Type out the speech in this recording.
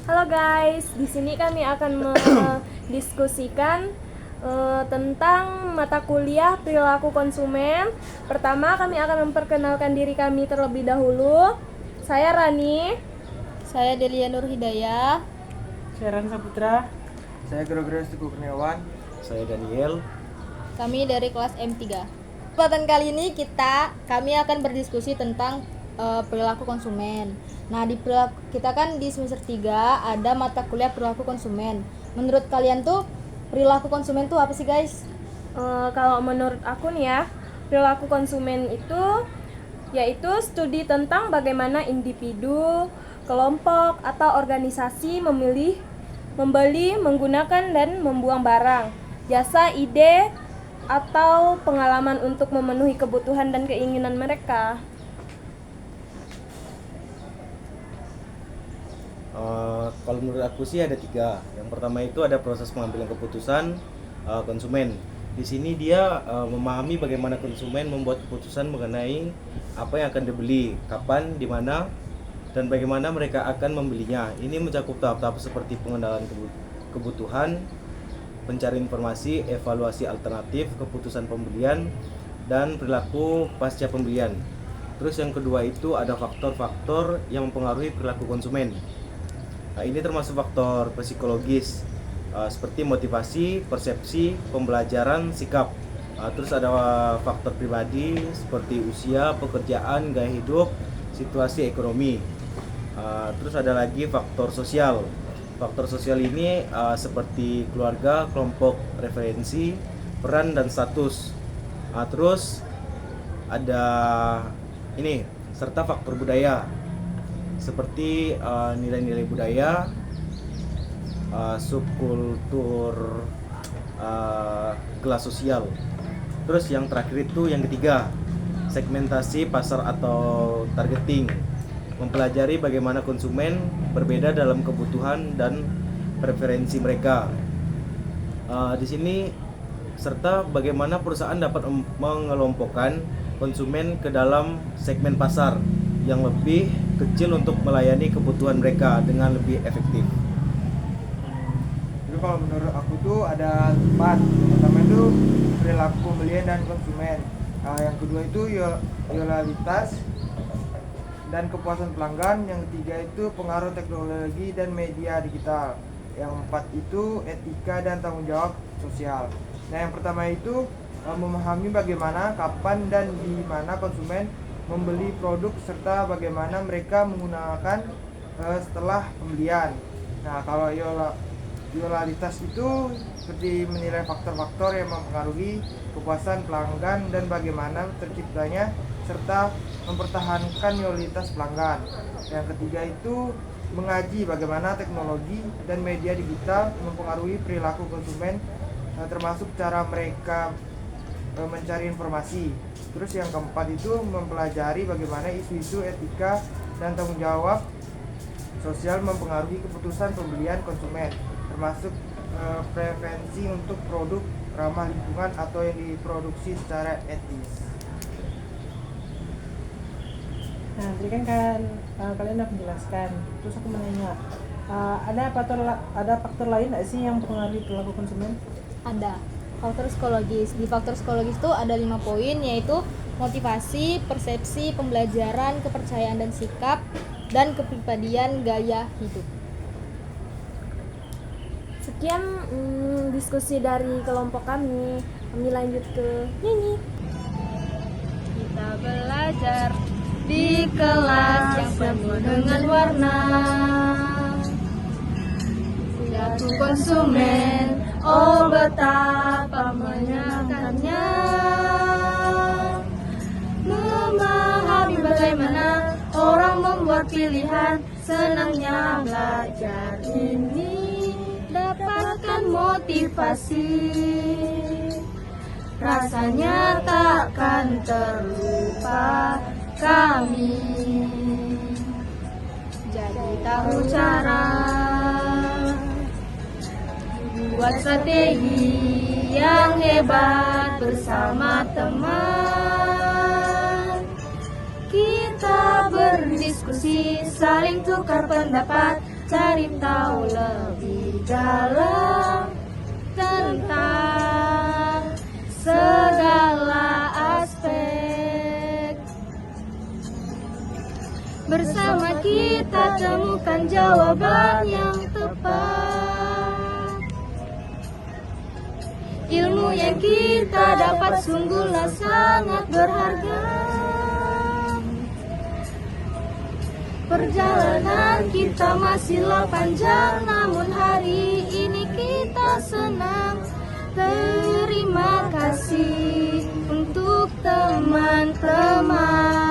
Halo guys, di sini kami akan mendiskusikan tentang mata kuliah perilaku konsumen. Pertama, kami akan memperkenalkan diri kami terlebih dahulu. Saya Rani. Saya Delia Nur Hidayah. Saya Ran Saputra. Saya Gregoris Teguh Kurniawan. Saya Daniel. Kami dari kelas M3. Kesempatan kali ini kami akan berdiskusi tentang perilaku konsumen. Nah, kita kan di semester 3 ada mata kuliah perilaku konsumen. Menurut kalian tuh perilaku konsumen tuh apa sih, guys? Kalau menurut aku nih ya, perilaku konsumen itu yaitu studi tentang bagaimana individu, kelompok, atau organisasi memilih, membeli, menggunakan, dan membuang barang, jasa, ide, atau pengalaman untuk memenuhi kebutuhan dan keinginan mereka. Kalau menurut aku sih ada 3. Yang pertama itu ada proses pengambilan keputusan konsumen. Di sini dia memahami bagaimana konsumen membuat keputusan mengenai apa yang akan dibeli, kapan, di mana, dan bagaimana mereka akan membelinya. Ini mencakup tahap-tahap seperti pengenalan kebutuhan, pencari informasi, evaluasi alternatif, keputusan pembelian, dan perilaku pasca pembelian. Terus yang kedua itu ada faktor-faktor yang mempengaruhi perilaku konsumen. Nah, ini termasuk faktor psikologis seperti motivasi, persepsi, pembelajaran, sikap. Terus ada faktor pribadi seperti usia, pekerjaan, gaya hidup, situasi ekonomi. Terus ada lagi faktor sosial. Faktor sosial ini seperti keluarga, kelompok referensi, peran dan status. Terus ada ini serta faktor budaya seperti nilai-nilai budaya, subkultur, kelas sosial. Terus yang terakhir itu yang ketiga, segmentasi pasar atau targeting, mempelajari bagaimana konsumen berbeda dalam kebutuhan dan preferensi mereka. Di sini serta bagaimana perusahaan dapat mengelompokkan konsumen ke dalam segmen pasar yang lebih kecil untuk melayani kebutuhan mereka dengan lebih efektif. Jadi kalau menurut aku tuh ada 4. Pertama itu perilaku pembelian dan konsumen. Yang kedua itu loyalitas dan kepuasan pelanggan. Yang ketiga itu pengaruh teknologi dan media digital. Yang 4 itu etika dan tanggung jawab sosial. Nah, yang pertama itu memahami bagaimana, kapan, dan di mana konsumen membeli produk serta bagaimana mereka menggunakan setelah pembelian. Nah, kalau loyalitas itu seperti menilai faktor-faktor yang mempengaruhi kepuasan pelanggan dan bagaimana terciptanya serta mempertahankan loyalitas pelanggan. Yang ketiga itu mengaji bagaimana teknologi dan media digital mempengaruhi perilaku konsumen, termasuk cara mereka mencari informasi. Terus yang keempat itu mempelajari bagaimana isu-isu etika dan tanggung jawab sosial mempengaruhi keputusan pembelian konsumen, termasuk preferensi untuk produk ramah lingkungan atau yang diproduksi secara etis. Nah, tadi kan kalian udah menjelaskan. Terus aku mau nanya, ada faktor lain nggak sih yang mempengaruhi perilaku konsumen? Ada faktor psikologis. Di faktor psikologis itu ada 5 poin, yaitu motivasi, persepsi, pembelajaran, kepercayaan dan sikap, dan kepribadian gaya hidup. Sekian diskusi dari kelompok kami. Kami lanjut ke nyanyi. Kita belajar di kelas yang penuh dengan warna. Perilaku konsumen, oh betapa menyenangkannya. Memahami bagaimana orang membuat pilihan, senangnya belajar ini. Dapatkan motivasi, rasanya takkan terlupa kami. Jadi tahu cara buat strategi yang hebat bersama teman. Kita berdiskusi, saling tukar pendapat, cari tahu lebih dalam tentang segala aspek. Bersama kita temukan jawaban yang tepat. Ilmu yang kita dapat sungguhlah sangat berharga. Perjalanan kita masihlah panjang, namun hari ini kita senang. Terima kasih untuk teman-teman.